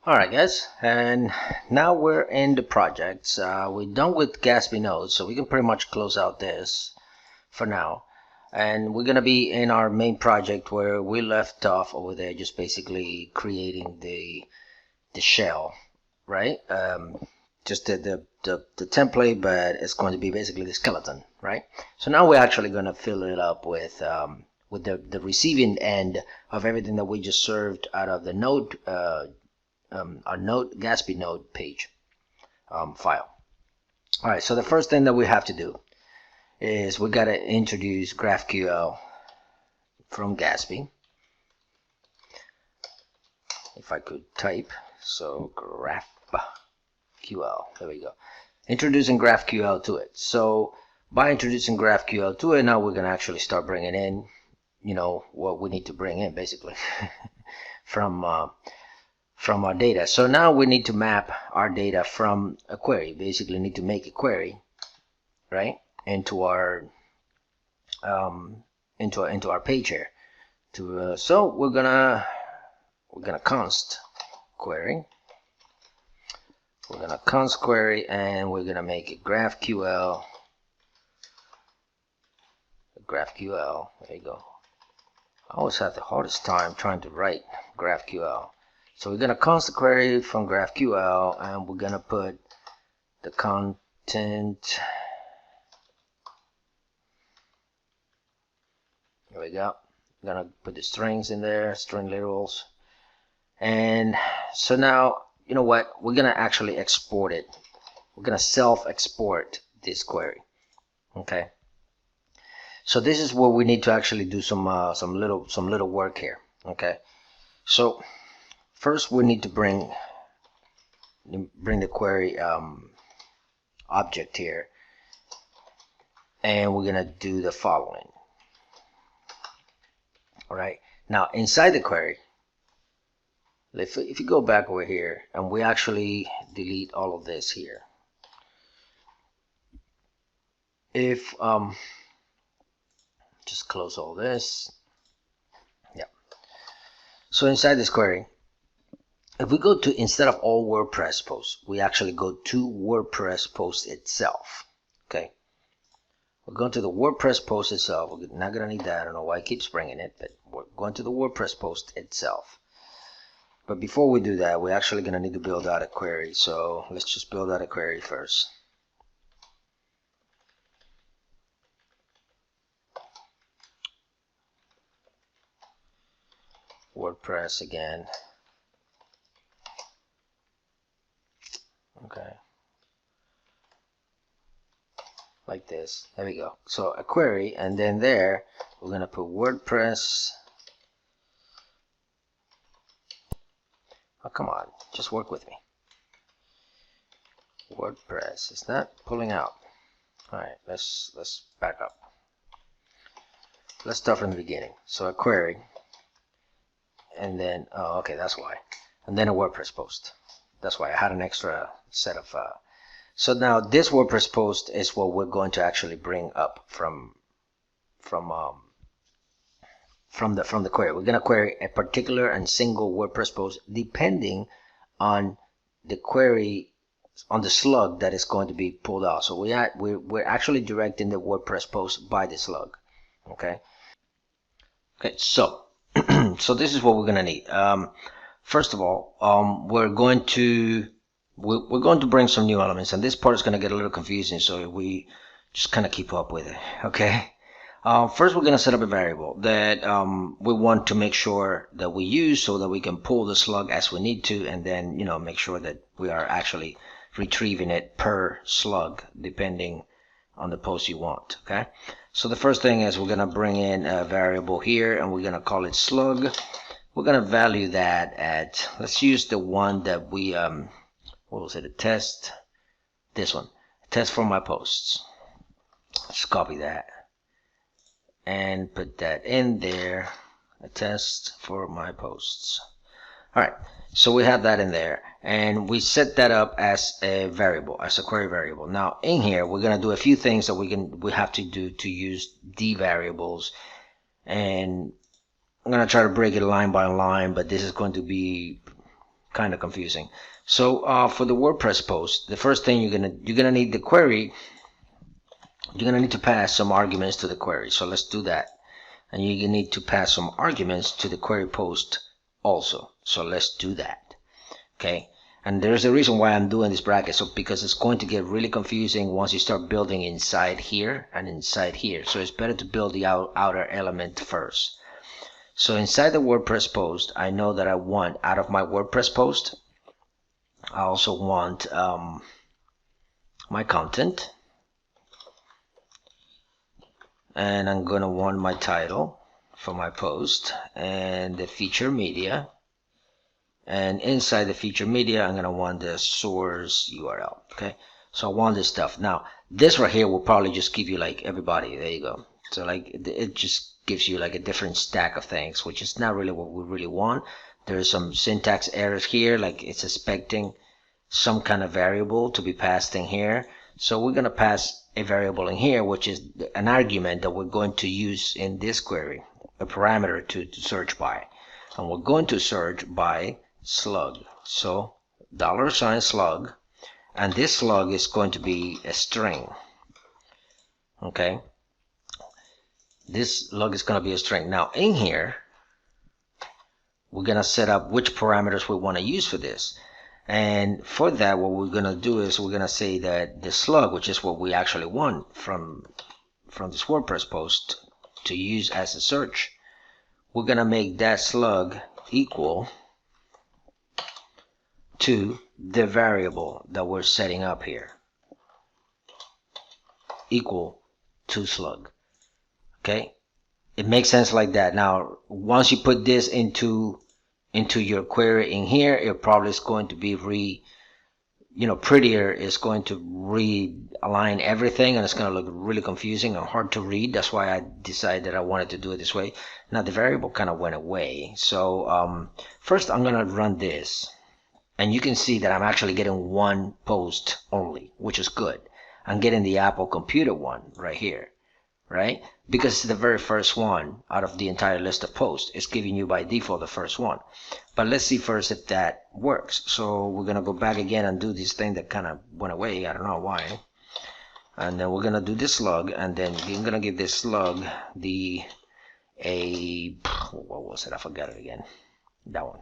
Alright guys, and now we're in the project. We're done with Gatsby nodes, so we can pretty much close out this for now. And we're gonna be in our main project where we left off over there, just basically creating the shell, right? Just the template, but it's going to be basically the skeleton, right? So now we're actually gonna fill it up with the receiving end of everything that we just served out of the node. Our node Gatsby node page file. All right, so the first thing that we have to do is we got to introduce GraphQL from Gatsby. If I could type, so GraphQL, there we go. Introducing GraphQL to it. So by introducing GraphQL to it, now we're going to actually start bringing in, what we need to bring in basically from our data. So now we need to map our data from a query. Basically need to make a query, right, into our into our page here. So we're gonna const query. We're gonna const query, and we're gonna make a GraphQL. There you go. I always have the hardest time trying to write GraphQL. So we're going to const the query from GraphQL, and we're going to put the content. There we go. We're going to put the strings in there, string literals. And so now, you know what? We're going to actually export it. We're going to self-export this query. Okay. So this is where we need to actually do some little work here. Okay. So first, we need to bring the query object here, and we're gonna do the following. All right. Now, inside the query, if you go back over here, and we actually delete all of this here. If just close all this. Yeah. So inside this query, if we go to, instead of all WordPress posts, we actually go to WordPress post itself. Okay. We're going to the WordPress post itself. We're not going to need that. I don't know why it keeps bringing it, but we're going to the WordPress post itself. But before we do that, we're actually going to need to build out a query. So let's just build out a query first. WordPress again. Okay, like this. There we go. So a query, and then there we're gonna put WordPress. Oh, come on, just work with me. WordPress, it's not pulling out. All right, let's back up. Let's start from the beginning. So a query, and then okay, that's why. And then a WordPress post. That's why I had an extra set of. So now this WordPress post is what we're going to actually bring up from the query. We're going to query a particular and single WordPress post depending on the query, on the slug that is going to be pulled out. So we're actually directing the WordPress post by the slug. Okay. Okay. So so this is what we're going to need. First of all, we're going to bring some new elements, and this part is going to get a little confusing, so we just kind of keep up with it. Okay. First, we're going to set up a variable that we want to make sure that we use, so that we can pull the slug as we need to, and then make sure that we are actually retrieving it per slug depending on the post you want. Okay. So the first thing is we're going to bring in a variable here, and we're going to call it slug. We're going to value that at, let's use the one that we, what was it, a test, this one, a test for my posts. Let's copy that and put that in there, a test for my posts. All right, so we have that in there, and we set that up as a variable, as a query variable. Now in here, we're going to do a few things that we have to do to use the variables, and I'm going to try to break it line by line, but this is going to be kind of confusing. So for the WordPress post, the first thing you're gonna need the query. You're gonna need to pass some arguments to the query. So let's do that. And you need to pass some arguments to the query post also. So let's do that. Okay. And there's a reason why I'm doing this bracket. So because it's going to get really confusing once you start building inside here and inside here. So it's better to build the outer element first. So inside the WordPress post, I know that I want out of my WordPress post, I also want my content, and I'm gonna want my title for my post and the feature media, and inside the feature media I'm gonna want the source URL. Okay, so I want this stuff. Now this right here will probably just give you like everybody. There you go. So like it just gives you like a different stack of things, which is not really what we really want. There's some syntax errors here, like it's expecting some kind of variable to be passed in here. So we're gonna pass a variable in here, which is an argument that we're going to use in this query, a parameter to search by, and we're going to search by slug. So $slug, and this slug is going to be a string. Okay, this slug is going to be a string. Now in here we're going to set up which parameters we want to use for this. And for that, what we're going to do is we're going to say that the slug, which is what we actually want from this WordPress post to use as a search, we're going to make that slug equal to the variable that we're setting up here, equal to slug. Okay, it makes sense like that. Now once you put this into your query in here, it probably is going to be prettier. It's going to realign everything, and it's going to look really confusing and hard to read. That's why I decided that I wanted to do it this way. Now the variable kind of went away. So first I'm going to run this, and you can see that I'm actually getting one post only, which is good. I'm getting the Apple computer one right here, right? Because it's the very first one out of the entire list of posts. It's giving you by default the first one. But let's see first if that works. So we're going to go back again and do this thing that kind of went away. I don't know why. And then we're going to do this slug, and then we're going to give this slug what was it? I forgot it again. That one.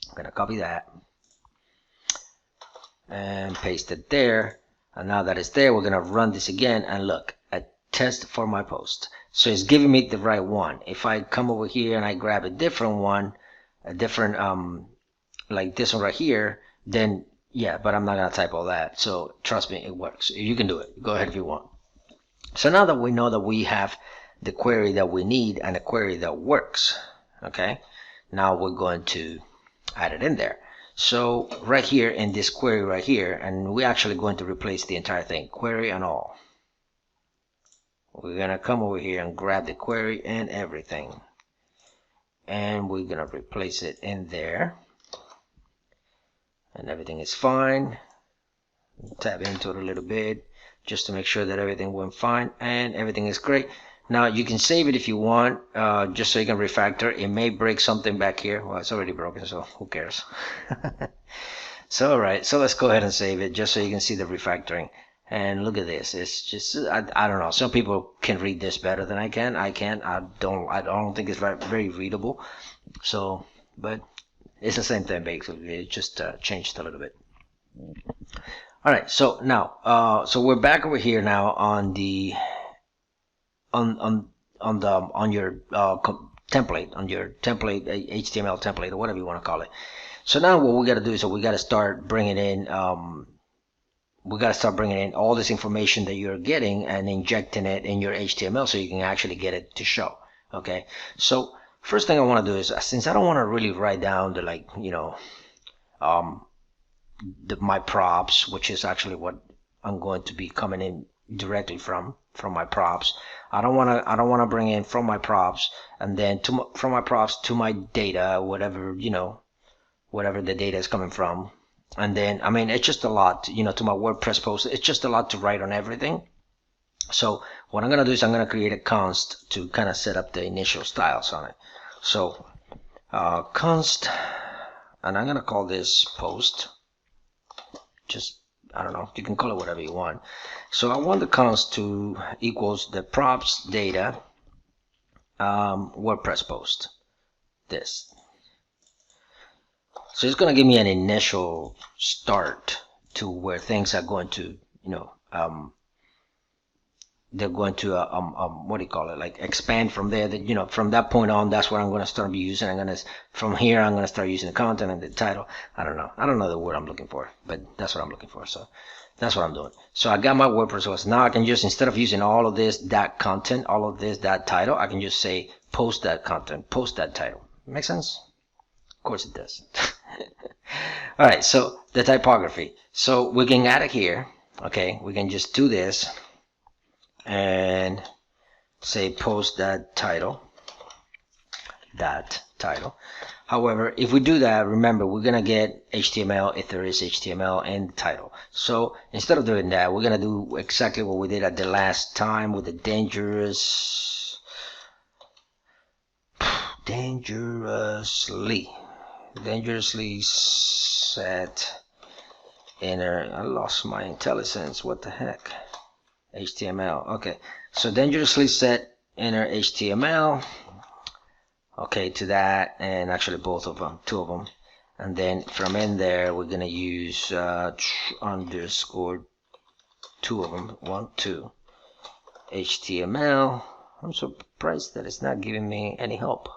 I'm going to copy that and paste it there. And now that it's there, we're going to run this again, and look, a test for my post. So it's giving me the right one. If I come over here and I grab a different one, like this one right here, then yeah, but I'm not going to type all that. So trust me, it works. You can do it. Go ahead if you want. So now that we know that we have the query that we need and a query that works, okay, now we're going to add it in there. So right here in this query right here, and we're actually going to replace the entire thing, query and all. We're going to come over here and grab the query and everything, and we're going to replace it in there, and everything is fine. Tap into it a little bit just to make sure that everything went fine, and everything is great. Now you can save it if you want, just so you can refactor. It may break something back here. Well, it's already broken, so who cares? So alright, so let's go ahead and save it just so you can see the refactoring. And look at this. It's just I don't know. Some people can read this better than I can. I can't. I don't think it's very readable. So, but it's the same thing basically. It just changed a little bit. All right. So now, so we're back over here now on the on your template, on your template, HTML template, or whatever you want to call it. So now what we got to do is we got to start bringing in all this information that you're getting and injecting it in your HTML so you can actually get it to show. Okay, so first thing I want to do is, since I don't want to really write down the my props, which is actually what I'm going to be coming in directly from my props. I don't want to bring in from my props and then from my props to my data, whatever the data is coming from. And then, I mean, it's just a lot, to my WordPress post. It's just a lot to write on everything. So what I'm going to do is I'm going to create a const to kind of set up the initial styles on it. So const, and I'm gonna call this post. Just, I don't know, you can call it whatever you want. So I want the const to equals the props data WordPress post. This. So it's going to give me an initial start to where things are going to, they're going to, what do you call it? Like expand from there. That, from that point on, that's what I'm going to start using. From here, I'm going to start using the content and the title. I don't know the word I'm looking for, but that's what I'm looking for. So that's what I'm doing. So I got my WordPress post. Now I can just, instead of using all of this, that content, all of this, that title, I can just say post that content, post that title. Make sense? Of course it does. All right, so the typography. So we can add it here. Okay, we can just do this and say post that title. However, if we do that, remember we're gonna get HTML if there is HTML in the title. So instead of doing that, we're gonna do exactly what we did at the last time with the dangerously set inner. I lost my intelligence. What the heck? HTML. Okay, so dangerously set inner HTML. Okay, to that, and actually both of them, two of them, and then from in there we're gonna use underscore two of them, 1, 2 HTML. I'm surprised that it's not giving me any help.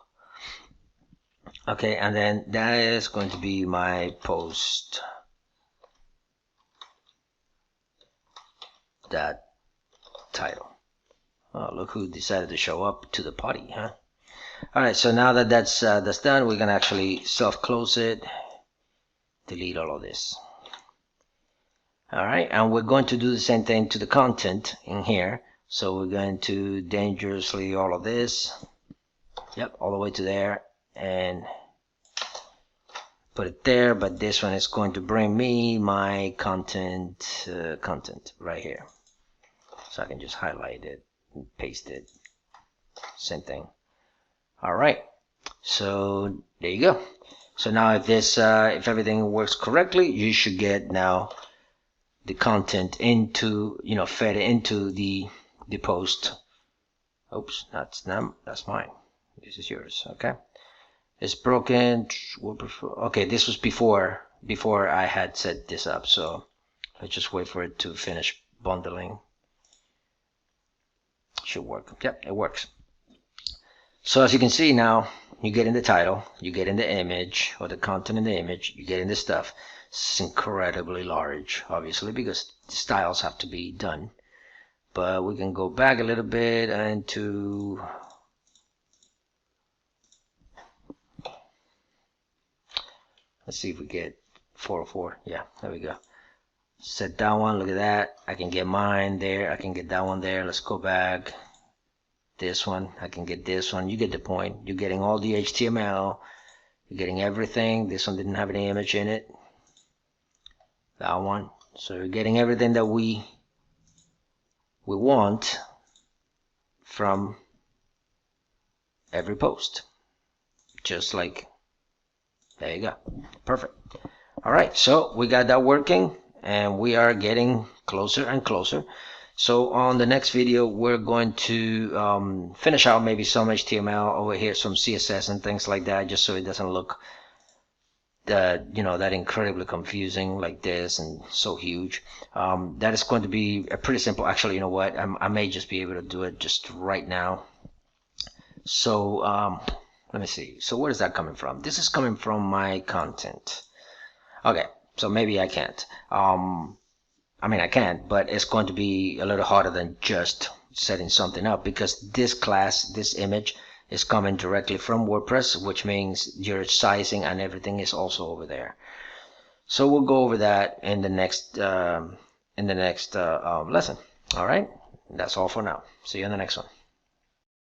Okay, and then that is going to be my post. That title. Oh, look who decided to show up to the party, huh? All right, so now that that's done, we're gonna actually self-close it, delete all of this. All right, and we're going to do the same thing to the content in here. So we're going to dangerously all of this, yep, all the way to there, and put it there. But this one is going to bring me my content right here. So I can just highlight it and paste it. Same thing. All right, so there you go. So now if everything works correctly, you should get now the content into, fed into the post. Oops, that's mine. This is yours. Okay, it's broken. Okay, this was before I had set this up. So let's just wait for it to finish bundling. Should work. Yep, it works. So as you can see now, you get in the title, you get in the image, or the content in the image, you get in the stuff. It's incredibly large, obviously, because the styles have to be done. But we can go back a little bit into, let's see if we get 404. Yeah, there we go. Set that one, look at that. I can get mine there, I can get that one there. Let's go back. This one, I can get this one. You get the point. You're getting all the HTML. You're getting everything. This one didn't have any image in it. That one. So you're getting everything that we want from every post. Just like, there you go. Perfect. All right, so we got that working, and we are getting closer and closer. So on the next video, we're going to finish out maybe some HTML over here, some CSS and things like that, just so it doesn't look that incredibly confusing like this and so huge. That is going to be a pretty simple. Actually, you know what? I may just be able to do it just right now. So let me see. So where is that coming from? This is coming from my content. Okay, so maybe I can't. I mean, I can, but it's going to be a little harder than just setting something up, because this class, this image, is coming directly from WordPress, which means your sizing and everything is also over there. So we'll go over that in the next lesson. All right, that's all for now. See you in the next one.